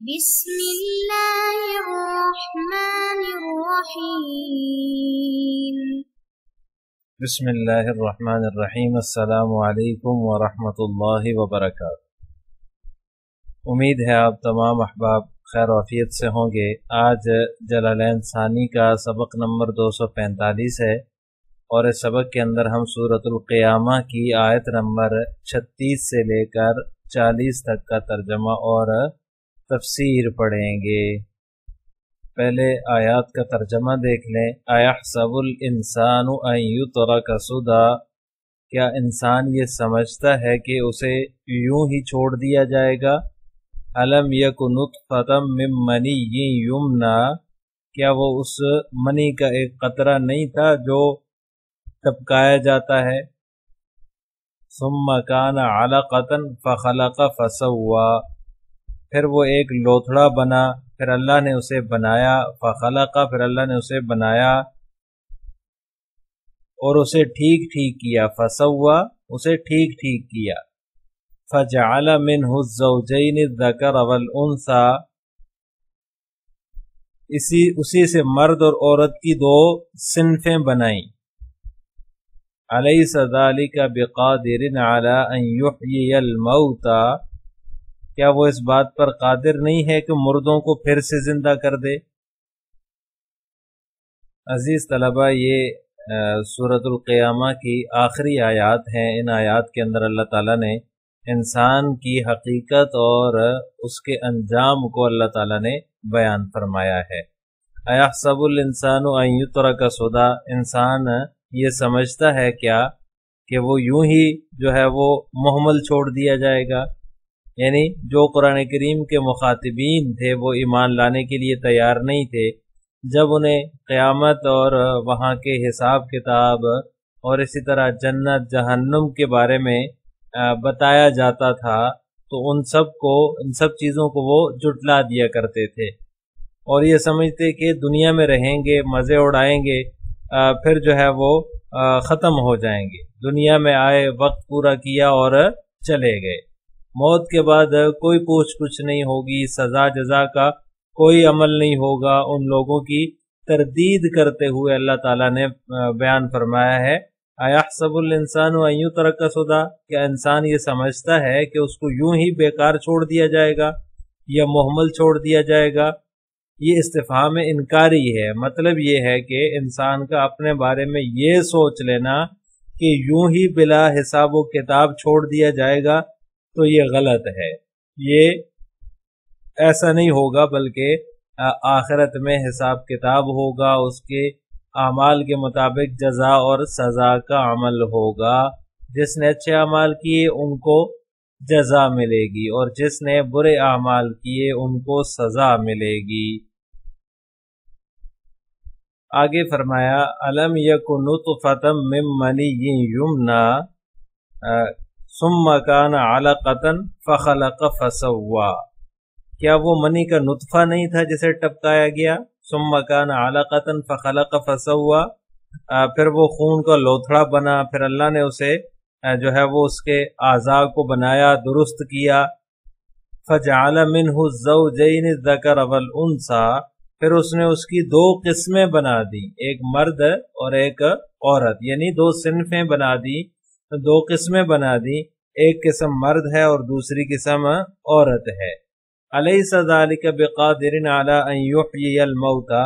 بسم اللہ الرحمن الرحیم۔ بسم اللہ الرحمن الرحیم۔ السلام علیکم ورحمۃ اللہ وبرکاتہ۔ امید ہے آپ تمام احباب خیر و عافیت سے ہوں گے۔ آج جلالین ثانی کا سبق نمبر 245 ہے، اور اس سبق کے اندر ہم سورۃ القیامہ کی آیت نمبر 36 سے لے کر 40 تک کا ترجمہ اور تفسیر پڑھیں گے۔ پہلے آیات کا ترجمہ دیکھ لیں۔ اَيَحْسَبُ الْإِنسَانُ أَن يُتْرَكَ سُدًى، کیا انسان یہ سمجھتا ہے کہ اسے یوں ہی چھوڑ دیا جائے گا؟ أَلَمْ يَكُ نُطْفَةً مِّن مَّنِيٍّ يُمْنَىٰ، کیا وہ اس منی کا ایک قطرہ نہیں تھا جو ٹپکایا جاتا ہے؟ ثُمَّ كَانَ عَلَقَةً فَخَلَقَ فَسَوَّىٰ، پھر وہ ایک لوتھڑا بنا، پھر اللہ نے اسے بنایا، فخلق، پھر اللہ نے اسے بنایا اور اسے ٹھیک کیا، فسوا، اسے ٹھیک کیا، فجعل منہ الزوجین الذکر والانثى، اسی سے مرد اور عورت کی دو صنفیں بنائیں۔ الیس ذلک بقادر علی ان یحیی الموتى، کیا وہ اس بات پر قادر نہیں ہے کہ مردوں کو پھر سے زندہ کر دے؟ عزیز طلبہ، یہ سورۃ القیامہ کی آخری آیات ہیں۔ ان آیات کے اندر اللہ تعالیٰ نے انسان کی حقیقت اور اس کے انجام کو اللہ تعالیٰ نے بیان فرمایا ہے۔ اَيَحْسَبُ الْإِنسَانُ أَن يُتْرَكَ سُدًى، انسان یہ سمجھتا ہے کیا کہ وہ یوں ہی جو ہے وہ مہمل چھوڑ دیا جائے گا؟ یعنی جو قرآن کریم کے مخاطبین تھے وہ ایمان لانے کے لیے تیار نہیں تھے، جب انہیں قیامت اور وہاں کے حساب کتاب اور اسی طرح جنت جہنم کے بارے میں بتایا جاتا تھا تو ان سب چیزوں کو وہ جھٹلا دیا کرتے تھے، اور یہ سمجھتے کہ دنیا میں رہیں گے، مزے اڑائیں گے، پھر جو ہے وہ ختم ہو جائیں گے۔ دنیا میں آئے، وقت پورا کیا اور چلے گئے۔ موت کے بعد کوئی پوچھ گچھ نہیں ہوگی، سزا جزا کا کوئی عمل نہیں ہوگا۔ ان لوگوں کی تردید کرتے ہوئے اللہ تعالیٰ نے بیان فرمایا ہے، اَيَحْسَبُ الْإِنسَانُ أَن يُتْرَكَ سُدًى، کہ انسان یہ سمجھتا ہے کہ اس کو یوں ہی بیکار چھوڑ دیا جائے گا یا محمل چھوڑ دیا جائے گا۔ یہ استفہام انکاری ہے، مطلب یہ ہے کہ انسان کا اپنے بارے میں یہ سوچ لینا کہ یوں ہی بلا حساب و کتاب چھوڑ دیا جائے گا تو یہ غلط ہے۔ یہ ایسا نہیں ہوگا، بلکہ آخرت میں حساب کتاب ہوگا، اس کے اعمال کے مطابق جزا اور سزا کا عمل ہوگا۔ جس نے اچھے اعمال کیے ان کو جزا ملے گی، اور جس نے برے اعمال کیے ان کو سزا ملے گی۔ آگے فرمایا، أَلَمْ يَكُ نُطْفَةً مِّن مَّنِيٍّ يُمْنَىٰ ثُمَّ كَانَ عَلَقَةً فَخَلَقَ فَسَوَّىٰ، کیا وہ منی کا نطفہ نہیں تھا جسے ٹپکایا گیا؟ ثُمَّ كَانَ عَلَقَةً فَخَلَقَ فَسَوَّىٰ، پھر وہ خون کا لوتھڑا بنا، پھر اللہ نے اسے جو ہے وہ اس کے اعضاء کو بنایا، درست کیا۔ فَجَعَلَ مِنْهُ الزَّوْجَيْنِ الذَّكَرَ وَالْأُنثَىٰ، پھر اس نے اس کی دو قسمیں بنا دی، ایک مرد اور ایک عورت، یعنی دو صنفیں بنا دی، دو قسمیں بنا دی، ایک قسم مرد ہے اور دوسری قسم عورت ہے۔ الیس ذلک بقادر علی ان یحیی الموتى،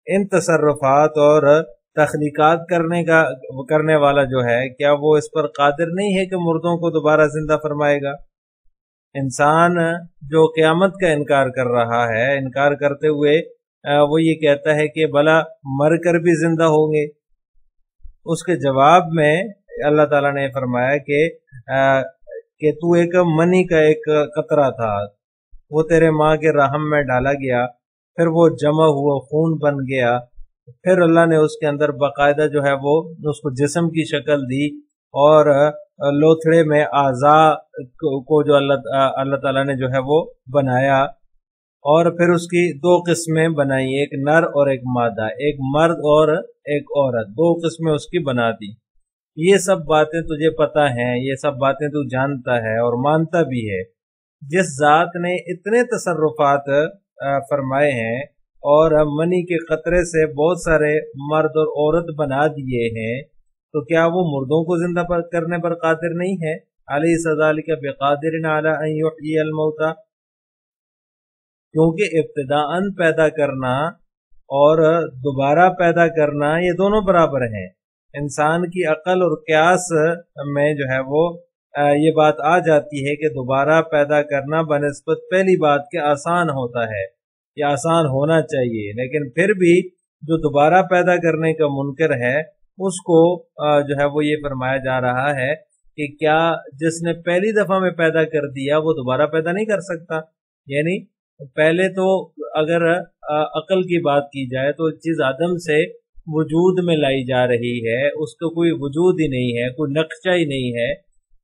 ان تصرفات اور تخلیقات کرنے والا جو ہے، کیا وہ اس پر قادر نہیں ہے کہ مردوں کو دوبارہ زندہ فرمائے گا؟ انسان جو قیامت کا انکار کر رہا ہے، انکار کرتے ہوئے وہ یہ کہتا ہے کہ بھلا مر کر بھی زندہ ہوں گے، اس کے جواب میں اللہ تعالیٰ نے فرمایا کہ تو ایک منی کا ایک قطرہ تھا، وہ تیرے ماں کے رحم میں ڈالا گیا، پھر وہ جمع ہوا، خون بن گیا، پھر اللہ نے اس کے اندر باقاعدہ جو ہے وہ اس کو جسم کی شکل دی، اور لوتھڑے میں اعضاء کو جو اللہ تعالیٰ نے جو ہے وہ بنایا، اور پھر اس کی دو قسمیں بنائی، ایک نر اور ایک مادہ، ایک مرد اور ایک عورت، دو قسمیں اس کی بنا دی۔ یہ سب باتیں تجھے پتہ ہیں، یہ سب باتیں تو جانتا ہے اور مانتا بھی ہے، جس ذات نے اتنے تصرفات فرمائے ہیں اور منی کے قطرے سے بہت سارے مرد اور عورت بنا دیے ہیں، تو کیا وہ مردوں کو زندہ کرنے پر قادر نہیں ہے؟ علیہ ذالک بقادر علی ان یحیی الموتى، کیونکہ ابتداءً پیدا کرنا اور دوبارہ پیدا کرنا یہ دونوں برابر ہیں۔ انسان کی عقل اور قیاس میں جو ہے وہ یہ بات آ جاتی ہے کہ دوبارہ پیدا کرنا بنسبت پہلی بات کے آسان ہوتا ہے یا آسان ہونا چاہیے، لیکن پھر بھی جو دوبارہ پیدا کرنے کا منکر ہے اس کو جو ہے وہ یہ فرمایا جا رہا ہے کہ کیا جس نے پہلی دفعہ میں پیدا کر دیا وہ دوبارہ پیدا نہیں کر سکتا؟ یعنی پہلے تو اگر عقل کی بات کی جائے تو چیز عدم سے وجود میں لائی جا رہی ہے، اس کا کوئی وجود ہی نہیں ہے، کوئی نقشہ ہی نہیں ہے،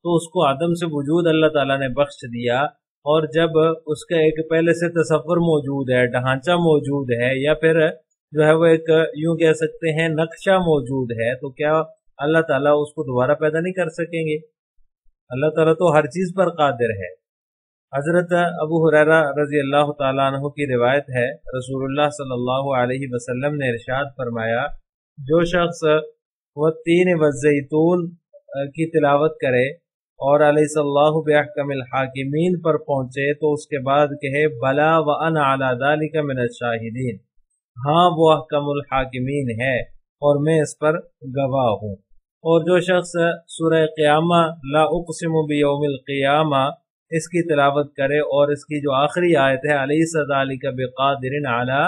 تو اس کو عدم سے وجود اللہ تعالیٰ نے بخش دیا، اور جب اس کا ایک پہلے سے تصور موجود ہے، ڈھانچہ موجود ہے، یا پھر جو ہے وہ ایک یوں کہہ سکتے ہیں نقشہ موجود ہے، تو کیا اللہ تعالیٰ اس کو دوبارہ پیدا نہیں کر سکیں گے؟ اللہ تعالیٰ تو ہر چیز پر قادر ہے۔ حضرت ابو ہریرہ رضی اللہ تعالیٰ عنہ کی روایت ہے، رسول اللہ صلی اللہ علیہ وسلم نے ارشاد فرمایا، جو شخص والتین والزیتون کی تلاوت کرے اور علیہ اللہ بأحکم الحاکمین پر پہنچے تو اس کے بعد کہے بلا وانا علی ذلک من الشاہدین، ہاں وہ احکم الحاکمین ہے اور میں اس پر گواہ ہوں۔ اور جو شخص سورہ قیامہ لا اقسم بیوم القیامہ اس کی تلاوت کرے اور اس کی جو آخری آیت ہے علیہ ذالک بقادر علی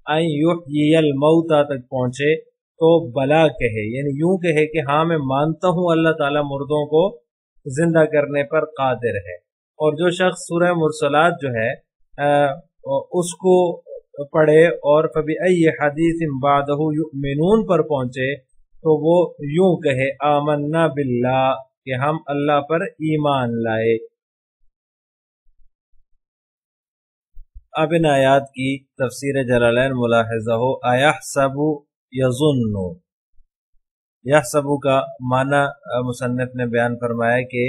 ان یحیی الموتى تک پہنچے تو بلا کہے، یعنی یوں کہے کہ ہاں میں مانتا ہوں اللہ تعالیٰ مردوں کو زندہ کرنے پر قادر ہے۔ اور جو شخص سورہ مرسلات جو ہے اس کو پڑھے اور فبأی حدیث بعدہ یؤمنون پر پہنچے تو وہ یوں کہے آمنا باللہ، کہ ہم اللہ پر ایمان لائے۔ اب ان آیات کی تفسیر جلالین ملاحظہ ہو۔ ایحسب یظن، یحسب کا معنی مصنف نے بیان فرمایا کہ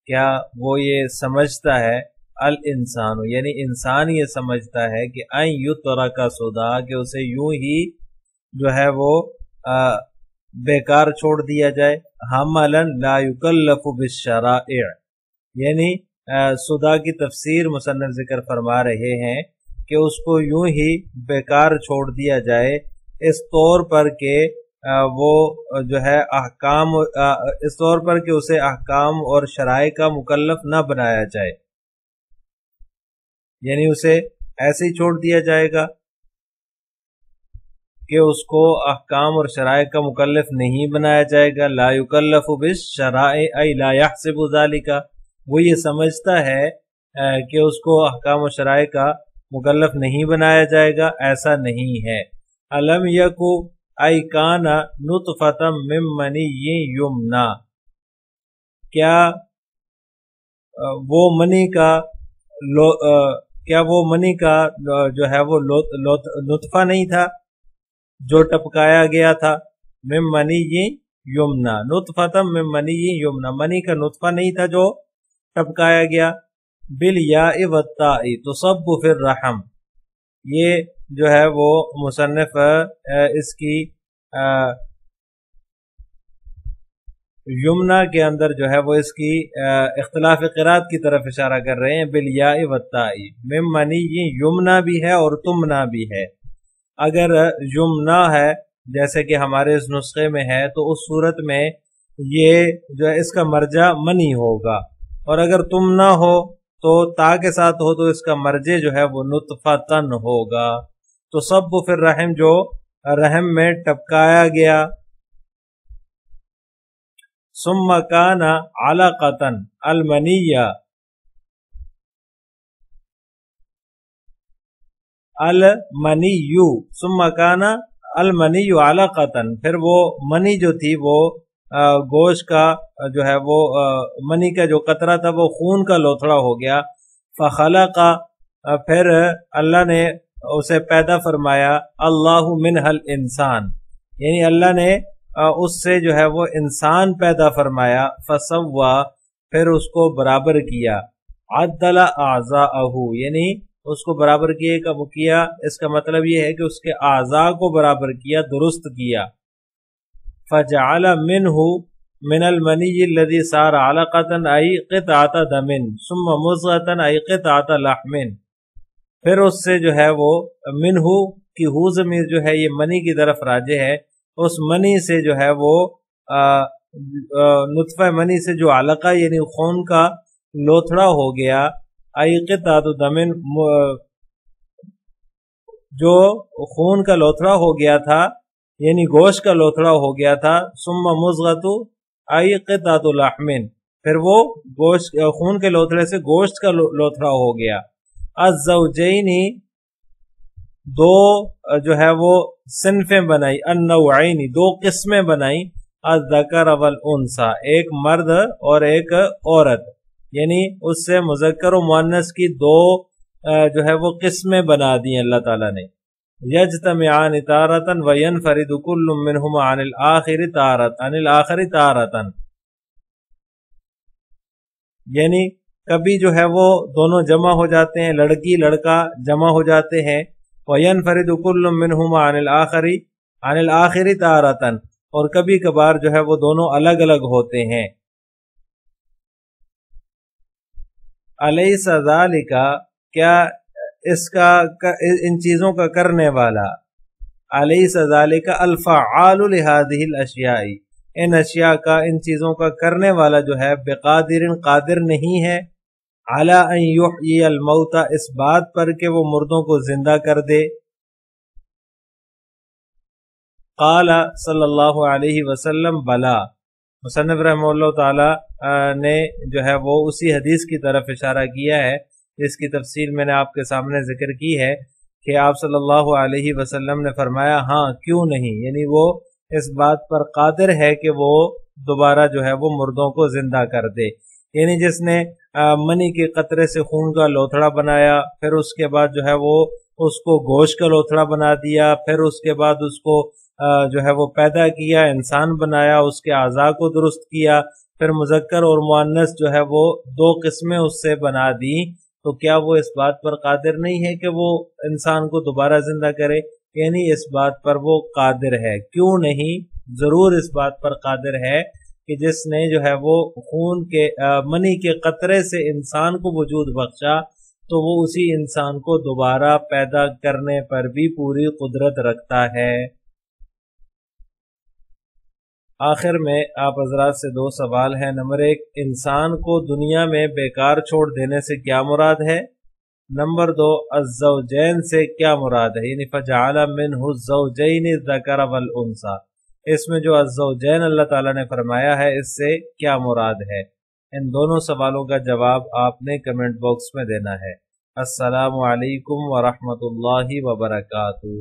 کیا وہ یہ سمجھتا ہے، الانسان یعنی انسان یہ سمجھتا ہے کہ ان یترک سدی، کہ اسے یوں ہی جو ہے وہ بیکار چھوڑ دیا جائے، حملا لا یکلف بالشرائع، یعنی سدا کی تفسیر مصنف ذکر فرما رہے ہیں کہ اس کو یوں ہی بیکار چھوڑ دیا جائے اس طور پر کہ وہ جو ہے احکام، اس طور پر کہ اسے احکام اور شرائع کا مکلف نہ بنایا جائے، یعنی اسے ایسے ہی چھوڑ دیا جائے گا کہ اس کو احکام اور شرائع کا مکلف نہیں بنایا جائے گا۔ لا یکلف بالشرائع ای لا یحسب ذالک، وہ یہ سمجھتا ہے کہ اس کو احکام و شرائع کا مکلف نہیں بنایا جائے گا، ایسا نہیں ہے۔ الم یکو ای کان نطفۃ من منی یمنا، کیا وہ منی کا جو ہے وہ نطفہ نہیں تھا جو ٹپکایا گیا تھا، من منی یمنا، نطفۃ من منی یمنا، منی کا نطفہ نہیں تھا جو ٹپکایا گیا، بالیاء والتاء تصب فی الرحم، یہ جو ہے وہ مصنف اس کی یمنا کے اندر جو ہے وہ اس کی اختلاف قرات کی طرف اشارہ کر رہے ہیں، بالیاء والتاء، من منی یمنا بھی ہے اور تمنا بھی ہے۔ اگر یمنا ہے جیسے کہ ہمارے اس نسخے میں ہے تو اس صورت میں یہ جو ہے اس کا مرجع منی ہوگا، اور اگر تمنا ہو تو تا کے ساتھ ہو تو اس کا مرجع جو ہے وہ نطفتن ہوگا۔ تو صب فی الرحم جو رحم میں ٹپکایا گیا، ثم کان علقۃ المنیہ، المنیو ثم کان المنی علقۃ، پھر وہ منی جو تھی وہ گوشت کا جو ہے وہ منی کا جو قطرہ تھا وہ خون کا لوتھڑا ہو گیا، فخلق، پھر اللہ نے اسے پیدا فرمایا، اللہ منہ الانسان، یعنی اللہ نے اس سے جو ہے وہ انسان پیدا فرمایا، فسوا، پھر اس کو برابر کیا، عدل اعضاءہ یعنی اس کو برابر کیا، اس کا مطلب یہ ہے کہ اس کے اعضاء کو برابر کیا، درست کیا۔ فجعل منہ من المنی الذی صار علقۃ ای قطعۃ دم ثم مضغۃ ای قطعۃ لحم، پھر اس سے جو ہے وہ منہ کی ہو ضمیر جو ہے یہ منی کی طرف راجع ہے، اس منی سے جو ہے وہ نطفہ منی سے جو علقہ یعنی خون کا لوتھڑا ہو گیا، ای قطعۃ دم جو خون کا لوتھڑا ہو گیا تھا یعنی گوشت کا لوتھڑا ہو گیا تھا، ثم مضغۃ ای قطعۃ لحم، پھر وہ گوشت خون کے لوتھڑے سے گوشت کا لوتھڑا ہو گیا۔ الزوجین دو جو ہے وہ صنفیں بنائی، النوعین دو قسمیں بنائی، الذکر والانثی ایک مرد اور ایک عورت، یعنی اس سے مذکر و مؤنث کی دو جو ہے وہ قسمیں بنا دی اللہ تعالیٰ نے۔ یجتمعان تارۃ وینفرد کل منہما عن الآخر تارۃ، یعنی کبھی جو ہے وہ دونوں جمع ہو جاتے ہیں، لڑکی لڑکا جمع ہو جاتے ہیں، وینفرد کل منہما عن الآخر تارۃ، اور کبھی کبھار جو ہے وہ دونوں الگ الگ ہوتے ہیں۔ الیس ذالک کیا اس کا ان چیزوں کا کرنے والا، الیس ذالک الفعال لہذہ الاشیاء ان اشیاء کا ان چیزوں کا کرنے والا جو ہے بقادر قادر نہیں ہے، علی ان یحیی الموتى اس بات پر کہ وہ مردوں کو زندہ کر دے۔ قال صلی اللہ علیہ وسلم بلا، مصنف رحمہ اللہ تعالی نے جو ہے وہ اسی حدیث کی طرف اشارہ کیا ہے جس کی تفصیل میں نے آپ کے سامنے ذکر کی ہے کہ آپ صلی اللہ علیہ وسلم نے فرمایا ہاں کیوں نہیں، یعنی وہ اس بات پر قادر ہے کہ وہ دوبارہ جو ہے وہ مردوں کو زندہ کر دے، یعنی جس نے منی کے قطرے سے خون کا لوتھڑا بنایا، پھر اس کے بعد جو ہے وہ اس کو گوشت کا لوتھڑا بنا دیا، پھر اس کے بعد اس کو جو ہے وہ پیدا کیا، انسان بنایا، اس کے اعضاء کو درست کیا، پھر مذکر اور مؤنث جو ہے وہ دو قسمیں اس سے بنا دی، تو کیا وہ اس بات پر قادر نہیں ہے کہ وہ انسان کو دوبارہ زندہ کرے؟ یعنی اس بات پر وہ قادر ہے، کیوں نہیں، ضرور اس بات پر قادر ہے کہ جس نے جو ہے وہ خون کے منی کے قطرے سے انسان کو وجود بخشا تو وہ اسی انسان کو دوبارہ پیدا کرنے پر بھی پوری قدرت رکھتا ہے۔ آخر میں آپ حضرات سے دو سوال ہیں۔ نمبر ایک، انسان کو دنیا میں بیکار چھوڑ دینے سے کیا مراد ہے؟ نمبر دو، الزوجین سے کیا مراد ہے؟ یعنی فجعل منہ الزوجین الذکر والانثی، اس میں جو الزوجین اللہ تعالیٰ نے فرمایا ہے اس سے کیا مراد ہے؟ ان دونوں سوالوں کا جواب آپ نے کمنٹ باکس میں دینا ہے۔ السلام علیکم ورحمۃ اللہ وبرکاتہ۔